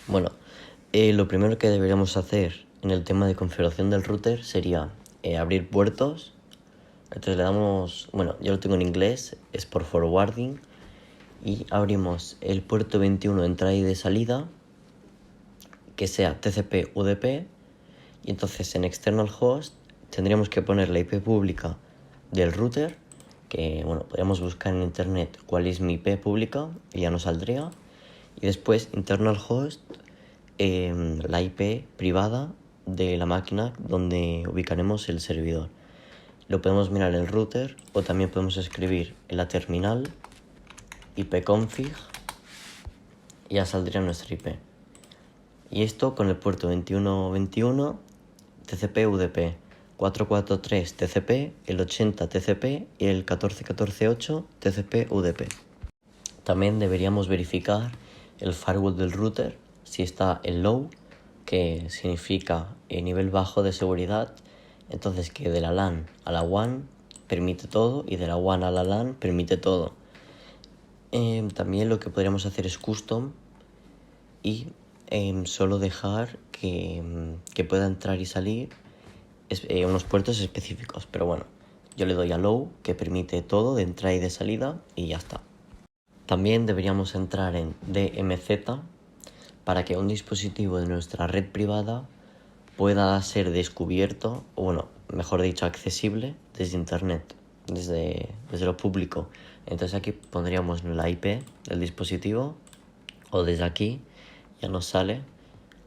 Bueno, lo primero que deberíamos hacer en el tema de configuración del router sería abrir puertos. Entonces le damos, bueno, yo lo tengo en inglés, es por forwarding, y abrimos el puerto 21 de entrada y de salida, que sea TCP/UDP, y entonces en external host tendríamos que poner la IP pública del router, que bueno, podríamos buscar en internet cuál es mi IP pública y ya nos saldría, y después internal host, la IP privada de la máquina donde ubicaremos el servidor. Lo podemos mirar en el router o también podemos escribir en la terminal ipconfig y ya saldría nuestra IP. Y esto con el puerto 2121 TCP/UDP, 443 TCP, el 80 TCP y el 14148 TCP/UDP. También deberíamos verificar el firewall del router si está en low, que significa nivel bajo de seguridad, entonces que de la LAN a la WAN permite todo y de la WAN a la LAN permite todo. También lo que podríamos hacer es custom y solo dejar que pueda entrar y salir unos puertos específicos, pero bueno, yo le doy a low, que permite todo de entrada y de salida, y ya está. También deberíamos entrar en DMZ para que un dispositivo de nuestra red privada pueda ser descubierto, o bueno, mejor dicho, accesible desde internet, desde lo público. Entonces aquí pondríamos la IP del dispositivo, o desde aquí ya nos sale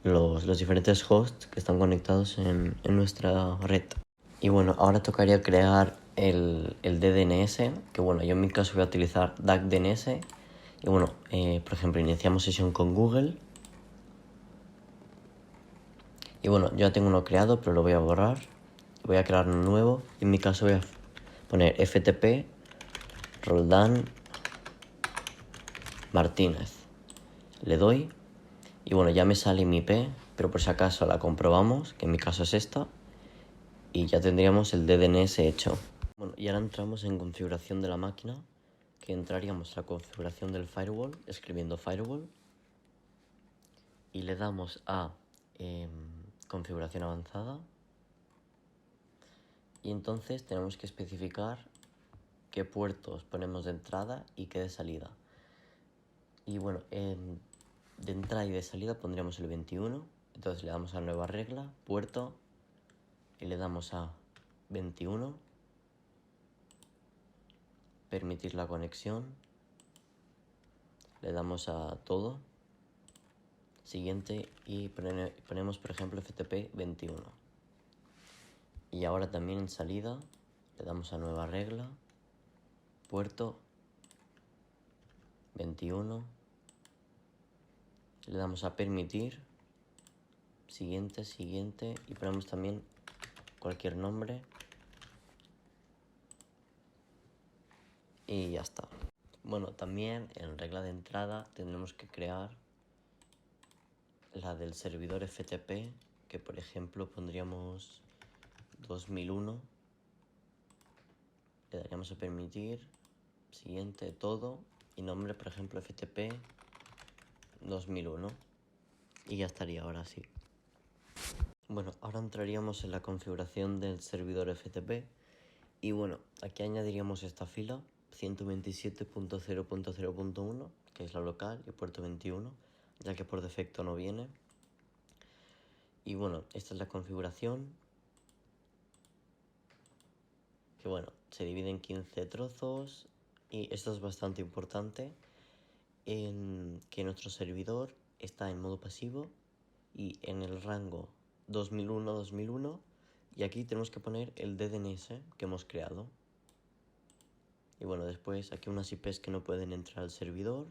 los diferentes hosts que están conectados en nuestra red. Y bueno, ahora tocaría crear el DDNS, que bueno, yo en mi caso voy a utilizar DAC-DNS. Y bueno, por ejemplo, iniciamos sesión con Google. Y bueno, yo ya tengo uno creado, pero lo voy a borrar. Voy a crear uno nuevo. Y en mi caso voy a poner FTP Roldán Martínez. Le doy. Y bueno, ya me sale mi IP, pero por si acaso la comprobamos, que en mi caso es esta. Y ya tendríamos el DDNS hecho. Bueno, y ahora entramos en configuración de la máquina, que entraríamos a la configuración del firewall, escribiendo firewall, y le damos a configuración avanzada, y entonces tenemos que especificar qué puertos ponemos de entrada y qué de salida. Y bueno, de entrada y de salida pondríamos el 21, entonces le damos a nueva regla, puerto, y le damos a 21, permitir la conexión, le damos a todo, siguiente, y ponemos por ejemplo FTP 21. Y ahora también en salida le damos a nueva regla, puerto 21, le damos a permitir, siguiente, y ponemos también cualquier nombre y ya está. Bueno, también en regla de entrada tendremos que crear la del servidor FTP, que por ejemplo pondríamos 2001, le daríamos a permitir, siguiente, todo, y nombre por ejemplo FTP 2001, y ya estaría ahora sí. Bueno, ahora entraríamos en la configuración del servidor FTP, y bueno, aquí añadiríamos esta fila 127.0.0.1, que es la local, y puerto 21, ya que por defecto no viene. Y bueno, esta es la configuración, que bueno, se divide en 15 trozos, y esto es bastante importante, en que nuestro servidor está en modo pasivo y en el rango 2001-2001, y aquí tenemos que poner el DNS que hemos creado. Y bueno, después aquí unas IPs que no pueden entrar al servidor.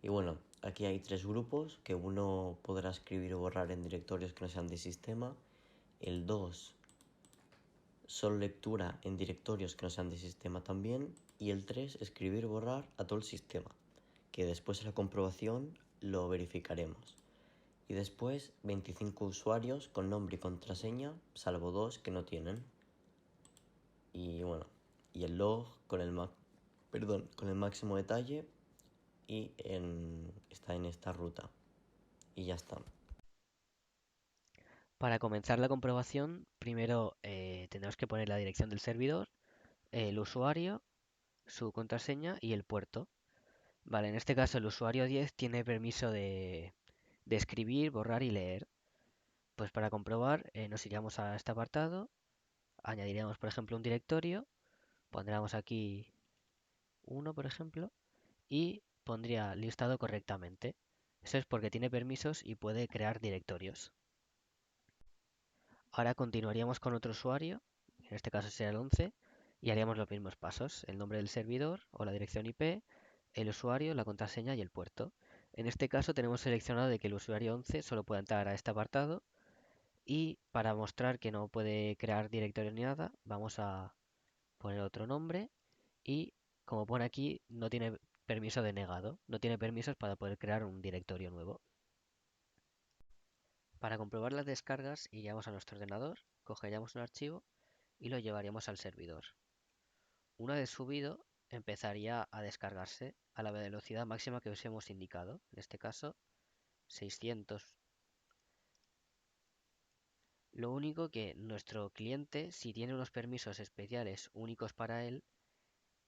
Y bueno, aquí hay 3 grupos, que uno podrá escribir o borrar en directorios que no sean de sistema. El 2, solo lectura en directorios que no sean de sistema también. Y el 3, escribir o borrar a todo el sistema, que después de la comprobación lo verificaremos. Y después 25 usuarios con nombre y contraseña, salvo 2 que no tienen. Y bueno, y el log con el máximo detalle, y está en esta ruta. Y ya está. Para comenzar la comprobación, primero tendremos que poner la dirección del servidor, el usuario, su contraseña y el puerto. Vale, en este caso el usuario 10 tiene permiso de escribir, borrar y leer. Pues para comprobar nos iríamos a este apartado, añadiríamos por ejemplo un directorio, pondríamos aquí uno por ejemplo y pondría listado correctamente. Eso es porque tiene permisos y puede crear directorios. Ahora continuaríamos con otro usuario, en este caso será el 11, y haríamos los mismos pasos, el nombre del servidor o la dirección IP, el usuario, la contraseña y el puerto. En este caso tenemos seleccionado de que el usuario 11 solo puede entrar a este apartado y para mostrar que no puede crear directorio ni nada, vamos a poner otro nombre y como pone aquí, no tiene permiso de negado, no tiene permisos para poder crear un directorio nuevo. Para comprobar las descargas, iríamos a nuestro ordenador, cogeríamos un archivo y lo llevaríamos al servidor. Una vez subido, empezaría a descargarse a la velocidad máxima que os hemos indicado, en este caso 600. Lo único que nuestro cliente, si tiene unos permisos especiales únicos para él,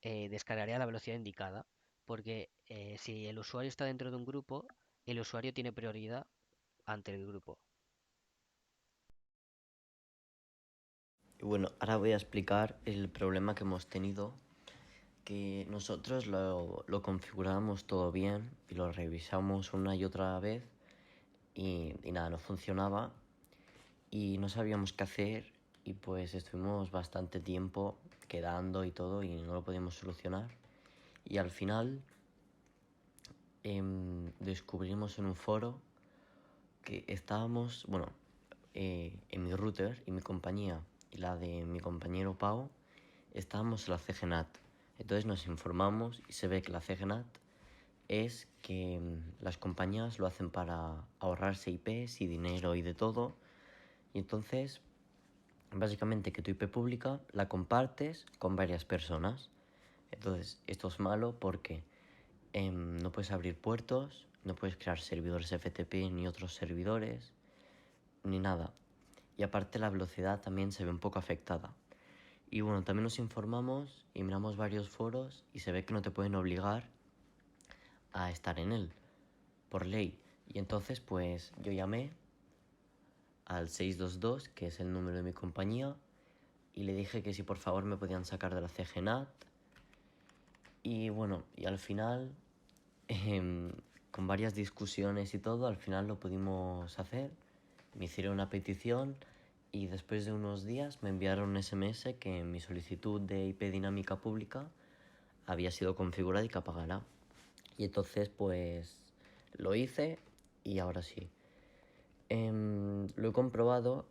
descargaría a la velocidad indicada, porque si el usuario está dentro de un grupo, el usuario tiene prioridad ante el grupo. Y bueno, ahora voy a explicar el problema que hemos tenido, que nosotros lo configuramos todo bien y lo revisamos una y otra vez y nada, no funcionaba y no sabíamos qué hacer y pues estuvimos bastante tiempo quedando y todo y no lo podíamos solucionar. Y al final descubrimos en un foro que estábamos, bueno, en mi router y mi compañía y la de mi compañero Pau, estábamos en la CGNAT. Entonces nos informamos y se ve que la CGNAT es que las compañías lo hacen para ahorrarse IPs y dinero y de todo. Y entonces, básicamente que tu IP pública la compartes con varias personas. Entonces, esto es malo porque no puedes abrir puertos, no puedes crear servidores FTP ni otros servidores, ni nada. Y aparte la velocidad también se ve un poco afectada. Y bueno, también nos informamos y miramos varios foros y se ve que no te pueden obligar a estar en él, por ley. Y entonces pues yo llamé al 622, que es el número de mi compañía, y le dije que si por favor me podían sacar de la CGNAT. Y bueno, y al final, con varias discusiones y todo, al final lo pudimos hacer. Me hicieron una petición y después de unos días me enviaron un SMS que mi solicitud de IP dinámica pública había sido configurada y que apagara. Y entonces pues lo hice y ahora sí. Lo he comprobado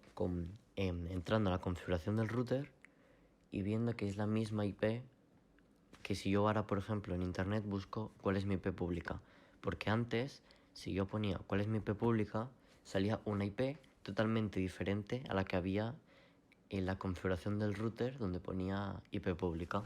entrando a la configuración del router y viendo que es la misma IP que si yo ahora, por ejemplo, en internet busco cuál es mi IP pública. Porque antes, si yo ponía cuál es mi IP pública, salía una IP totalmente diferente a la que había en la configuración del router donde ponía IP pública.